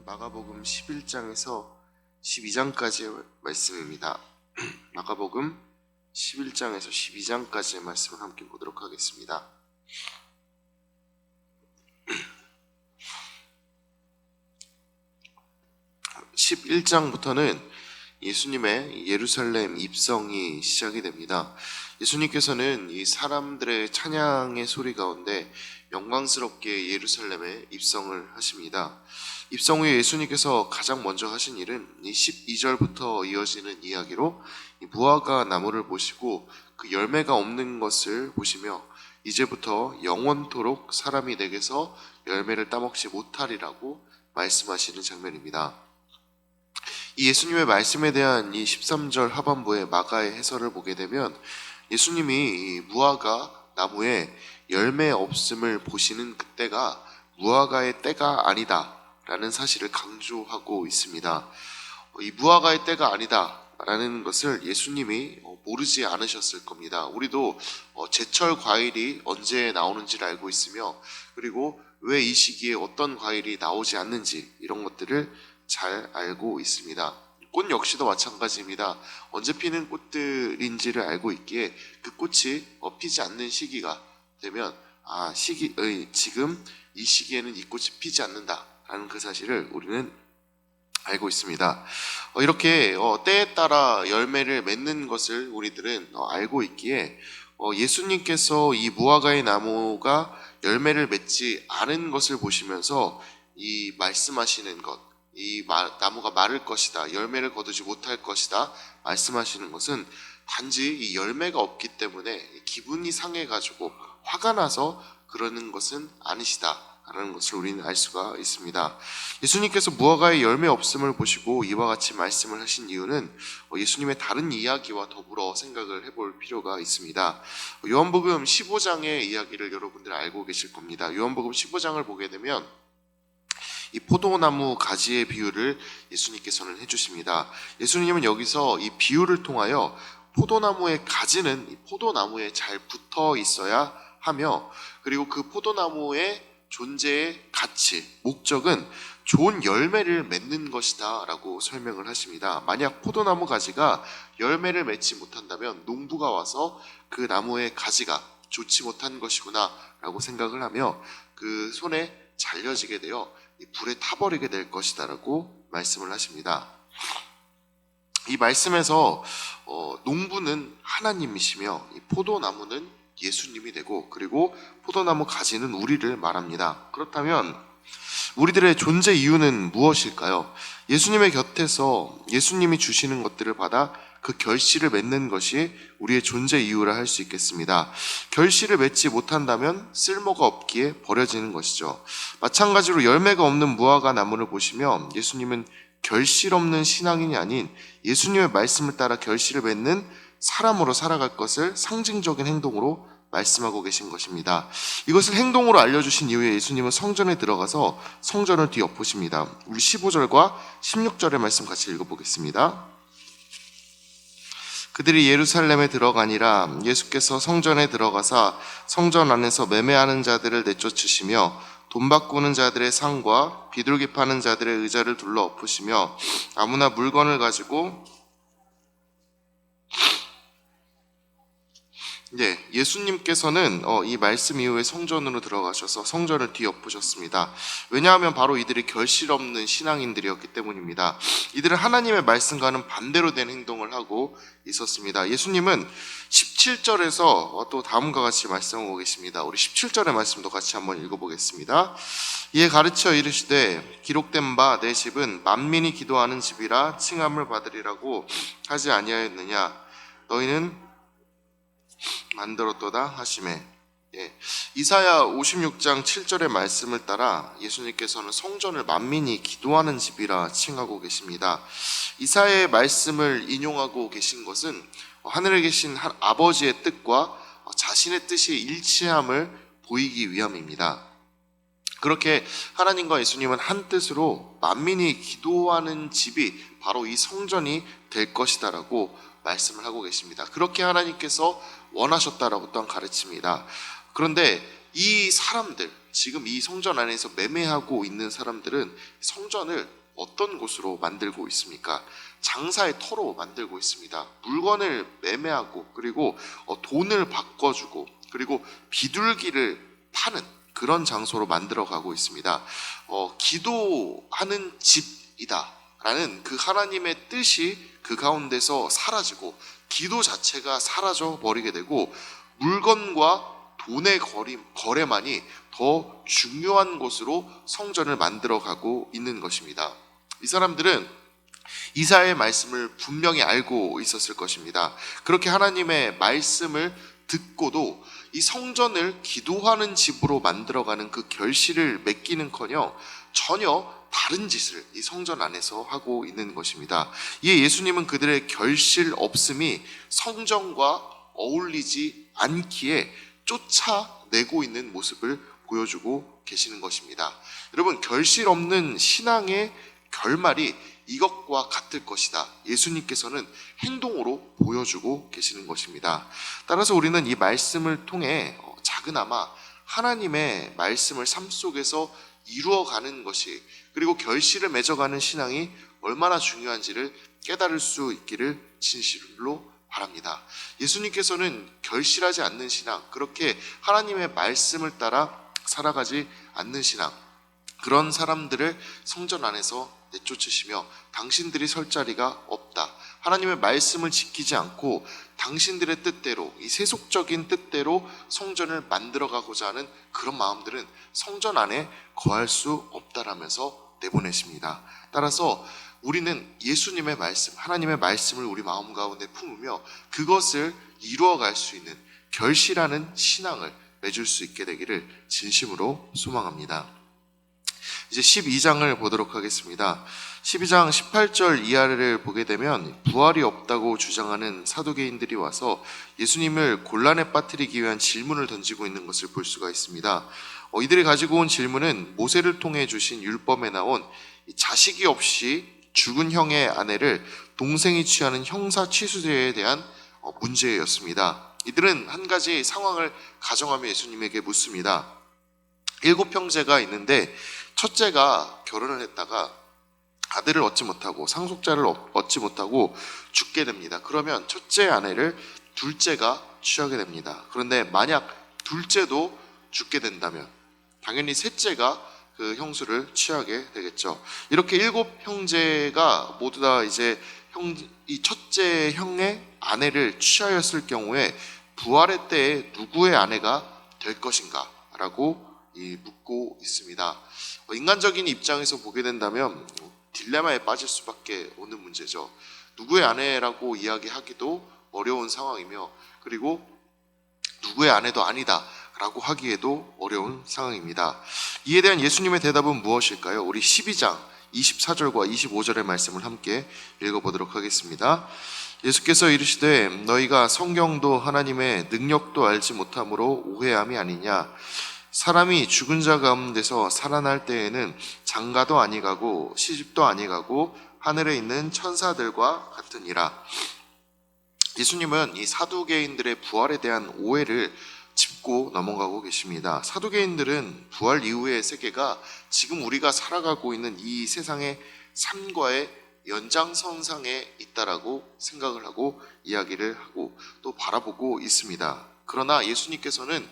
마가복음 11장에서 12장까지의 말씀입니다. 마가복음 11장에서 12장까지의 말씀을 함께 보도록 하겠습니다. 11장부터는 예수님의 예루살렘 입성이 시작이 됩니다. 예수님께서는 이 사람들의 찬양의 소리 가운데 영광스럽게 예루살렘에 입성을 하십니다. 입성 후에 예수님께서 가장 먼저 하신 일은 이 12절부터 이어지는 이야기로 이 무화과 나무를 보시고 그 열매가 없는 것을 보시며 이제부터 영원토록 사람이 내게서 열매를 따먹지 못하리라고 말씀하시는 장면입니다. 이 예수님의 말씀에 대한 이 13절 하반부의 마가의 해설을 보게 되면 예수님이 이 무화과 나무에 열매 없음을 보시는 그때가 무화과의 때가 아니다 라는 사실을 강조하고 있습니다. 이 무화과의 때가 아니다 라는 것을 예수님이 모르지 않으셨을 겁니다. 우리도 제철 과일이 언제 나오는지를 알고 있으며, 그리고 왜 이 시기에 어떤 과일이 나오지 않는지 이런 것들을 잘 알고 있습니다. 꽃 역시도 마찬가지입니다. 언제 피는 꽃들인지를 알고 있기에 그 꽃이 피지 않는 시기가 되면 지금 이 시기에는 이 꽃이 피지 않는다라는 그 사실을 우리는 알고 있습니다. 이렇게 때에 따라 열매를 맺는 것을 우리들은 알고 있기에 예수님께서 이 무화과의 나무가 열매를 맺지 않은 것을 보시면서 이 말씀하시는 것, 이 나무가 마를 것이다, 열매를 거두지 못할 것이다 말씀하시는 것은 단지 이 열매가 없기 때문에 기분이 상해가지고 화가 나서 그러는 것은 아니시다 라는 것을 우리는 알 수가 있습니다. 예수님께서 무화과의 열매 없음을 보시고 이와 같이 말씀을 하신 이유는 예수님의 다른 이야기와 더불어 생각을 해볼 필요가 있습니다. 요한복음 15장의 이야기를 여러분들 알고 계실 겁니다. 요한복음 15장을 보게 되면 이 포도나무 가지의 비유를 예수님께서는 해주십니다. 예수님은 여기서 이 비유를 통하여 포도나무의 가지는 이 포도나무에 잘 붙어 있어야 하며, 그리고 그 포도나무의 존재의 가치, 목적은 좋은 열매를 맺는 것이다 라고 설명을 하십니다. 만약 포도나무 가지가 열매를 맺지 못한다면 농부가 와서 그 나무의 가지가 좋지 못한 것이구나 라고 생각을 하며 그 손에 잘려지게 되어 이 불에 타버리게 될 것이다 라고 말씀을 하십니다. 이 말씀에서 농부는 하나님이시며 이 포도나무는 예수님이 되고, 그리고 포도나무 가지는 우리를 말합니다. 그렇다면 우리들의 존재 이유는 무엇일까요? 예수님의 곁에서 예수님이 주시는 것들을 받아 그 결실을 맺는 것이 우리의 존재 이유라 할 수 있겠습니다. 결실을 맺지 못한다면 쓸모가 없기에 버려지는 것이죠. 마찬가지로 열매가 없는 무화과 나무를 보시면 예수님은 결실 없는 신앙인이 아닌 예수님의 말씀을 따라 결실을 맺는 사람으로 살아갈 것을 상징적인 행동으로 말씀하고 계신 것입니다. 이것을 행동으로 알려주신 이후에 예수님은 성전에 들어가서 성전을 뒤엎으십니다. 우리 15절과 16절의 말씀 같이 읽어보겠습니다. 그들이 예루살렘에 들어가니라. 예수께서 성전에 들어가사 성전 안에서 매매하는 자들을 내쫓으시며 돈 바꾸는 자들의 상과 비둘기 파는 자들의 의자를 둘러 엎으시며 아무나 물건을 가지고 예수님께서는 이 말씀 이후에 성전으로 들어가셔서 성전을 뒤엎으셨습니다. 왜냐하면 바로 이들이 결실 없는 신앙인들이었기 때문입니다. 이들은 하나님의 말씀과는 반대로 된 행동을 하고 있었습니다. 예수님은 17절에서 또 다음과 같이 말씀하고 계십니다. 우리 17절의 말씀도 같이 한번 읽어보겠습니다. 이에 가르쳐 이르시되 기록된 바 내 집은 만민이 기도하는 집이라 칭함을 받으리라고 하지 아니하였느냐. 너희는 만들었도다 하시매. 이사야 56장 7절의 말씀을 따라 예수님께서는 성전을 만민이 기도하는 집이라 칭하고 계십니다. 이사야의 말씀을 인용하고 계신 것은 하늘에 계신 아버지의 뜻과 자신의 뜻이 일치함을 보이기 위함입니다. 그렇게 하나님과 예수님은 한 뜻으로 만민이 기도하는 집이 바로 이 성전이 될 것이다 라고 말씀을 하고 계십니다. 그렇게 하나님께서 원하셨다라고 또한 가르칩니다. 그런데 이 사람들, 지금 이 성전 안에서 매매하고 있는 사람들은 성전을 어떤 곳으로 만들고 있습니까? 장사의 터로 만들고 있습니다. 물건을 매매하고 그리고 돈을 바꿔주고 그리고 비둘기를 파는 그런 장소로 만들어가고 있습니다. 기도하는 집이다라는 그 하나님의 뜻이 그 가운데서 사라지고 기도 자체가 사라져 버리게 되고 물건과 돈의 거래만이 더 중요한 곳으로 성전을 만들어가고 있는 것입니다. 이 사람들은 이사야의 말씀을 분명히 알고 있었을 것입니다. 그렇게 하나님의 말씀을 듣고도 이 성전을 기도하는 집으로 만들어가는 그 결실을 맺기는커녕 전혀 다른 짓을 이 성전 안에서 하고 있는 것입니다. 이에 예수님은 그들의 결실 없음이 성전과 어울리지 않기에 쫓아내고 있는 모습을 보여주고 계시는 것입니다. 여러분, 결실 없는 신앙의 결말이 이것과 같을 것이다. 예수님께서는 행동으로 보여주고 계시는 것입니다. 따라서 우리는 이 말씀을 통해 작은아마 하나님의 말씀을 삶 속에서 이루어가는 것이 그리고 결실을 맺어가는 신앙이 얼마나 중요한지를 깨달을 수 있기를 진실로 바랍니다. 예수님께서는 결실하지 않는 신앙, 그렇게 하나님의 말씀을 따라 살아가지 않는 신앙, 그런 사람들을 성전 안에서 내쫓으시며 당신들이 설 자리가 없다. 하나님의 말씀을 지키지 않고 당신들의 뜻대로, 이 세속적인 뜻대로 성전을 만들어가고자 하는 그런 마음들은 성전 안에 거할 수 없다라면서 내보내십니다. 따라서 우리는 예수님의 말씀, 하나님의 말씀을 우리 마음 가운데 품으며 그것을 이루어갈 수 있는 결실하는 신앙을 맺을 수 있게 되기를 진심으로 소망합니다. 이제 12장을 보도록 하겠습니다. 12장 18절 이하를 보게 되면 부활이 없다고 주장하는 사두개인들이 와서 예수님을 곤란에 빠뜨리기 위한 질문을 던지고 있는 것을 볼 수가 있습니다. 이들이 가지고 온 질문은 모세를 통해 주신 율법에 나온 자식이 없이 죽은 형의 아내를 동생이 취하는 형사 취수죄에 대한 문제였습니다. 이들은 한 가지 상황을 가정하며 예수님에게 묻습니다. 7형제가 있는데 첫째가 결혼을 했다가 아들을 얻지 못하고 상속자를 얻지 못하고 죽게 됩니다. 그러면 첫째 아내를 둘째가 취하게 됩니다. 그런데 만약 둘째도 죽게 된다면 당연히 셋째가 그 형수를 취하게 되겠죠. 이렇게 7형제가 모두 다 이제 이 첫째 형의 아내를 취하였을 경우에 부활의 때에 누구의 아내가 될 것인가 라고 묻고 있습니다. 인간적인 입장에서 보게 된다면 딜레마에 빠질 수밖에 없는 문제죠. 누구의 아내라고 이야기하기도 어려운 상황이며 그리고 누구의 아내도 아니다 라고 하기에도 어려운 상황입니다. 이에 대한 예수님의 대답은 무엇일까요? 우리 12장 24절과 25절의 말씀을 함께 읽어보도록 하겠습니다. 예수께서 이르시되 너희가 성경도 하나님의 능력도 알지 못함으로 오해함이 아니냐. 사람이 죽은 자 가운데서 살아날 때에는 장가도 아니가고 시집도 아니가고 하늘에 있는 천사들과 같으니라. 예수님은 이 사두개인들의 부활에 대한 오해를 짚고 넘어가고 계십니다. 사두개인들은 부활 이후의 세계가 지금 우리가 살아가고 있는 이 세상의 삶과의 연장선상에 있다라고 생각을 하고 이야기를 하고 또 바라보고 있습니다. 그러나 예수님께서는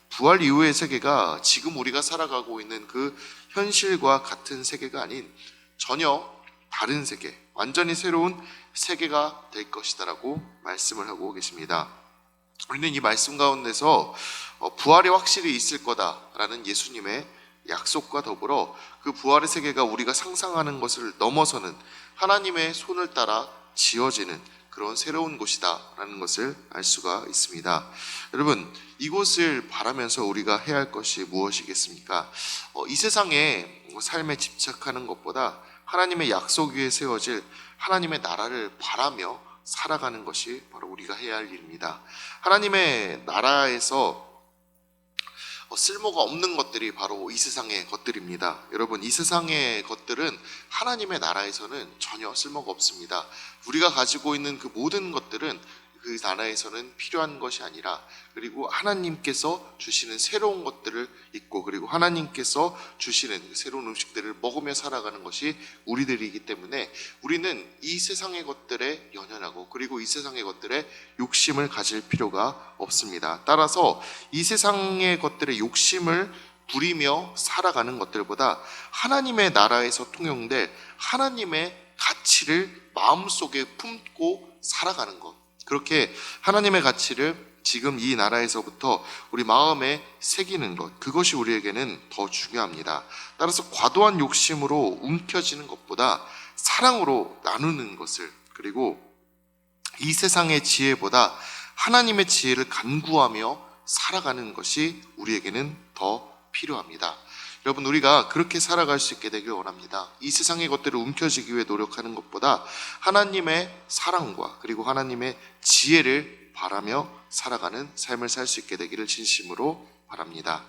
부활 이후의 세계가 지금 우리가 살아가고 있는 그 현실과 같은 세계가 아닌 전혀 다른 세계, 완전히 새로운 세계가 될 것이다라고 말씀을 하고 계십니다. 우리는 이 말씀 가운데서 부활이 확실히 있을 거다라는 예수님의 약속과 더불어 그 부활의 세계가 우리가 상상하는 것을 넘어서는 하나님의 손을 따라 지어지는 그런 새로운 곳이다라는 것을 알 수가 있습니다. 여러분, 이곳을 바라면서 우리가 해야 할 것이 무엇이겠습니까? 이 세상의 삶에 집착하는 것보다 하나님의 약속 위에 세워질 하나님의 나라를 바라며 살아가는 것이 바로 우리가 해야 할 일입니다. 하나님의 나라에서 쓸모가 없는 것들이 바로 이 세상의 것들입니다. 여러분, 이 세상의 것들은 하나님의 나라에서는 전혀 쓸모가 없습니다. 우리가 가지고 있는 그 모든 것들은 그 나라에서는 필요한 것이 아니라, 그리고 하나님께서 주시는 새로운 것들을 잊고, 그리고 하나님께서 주시는 그 새로운 음식들을 먹으며 살아가는 것이 우리들이기 때문에 우리는 이 세상의 것들에 연연하고, 그리고 이 세상의 것들에 욕심을 가질 필요가 없습니다. 따라서 이 세상의 것들에 욕심을 부리며 살아가는 것들보다 하나님의 나라에서 통용될 하나님의 가치를 마음속에 품고 살아가는 것, 그렇게 하나님의 가치를 지금 이 나라에서부터 우리 마음에 새기는 것, 그것이 우리에게는 더 중요합니다. 따라서 과도한 욕심으로 움켜쥐는 것보다 사랑으로 나누는 것을, 그리고 이 세상의 지혜보다 하나님의 지혜를 간구하며 살아가는 것이 우리에게는 더 필요합니다. 여러분, 우리가 그렇게 살아갈 수 있게 되길 원합니다. 이 세상의 것들을 움켜쥐기 위해 노력하는 것보다 하나님의 사랑과 그리고 하나님의 지혜를 바라며 살아가는 삶을 살 수 있게 되기를 진심으로 바랍니다.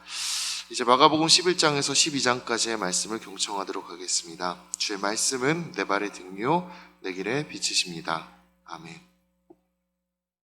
이제 마가복음 11장에서 12장까지의 말씀을 경청하도록 하겠습니다. 주의 말씀은 내 발의 등이요 내 길의 빛이십니다. 아멘.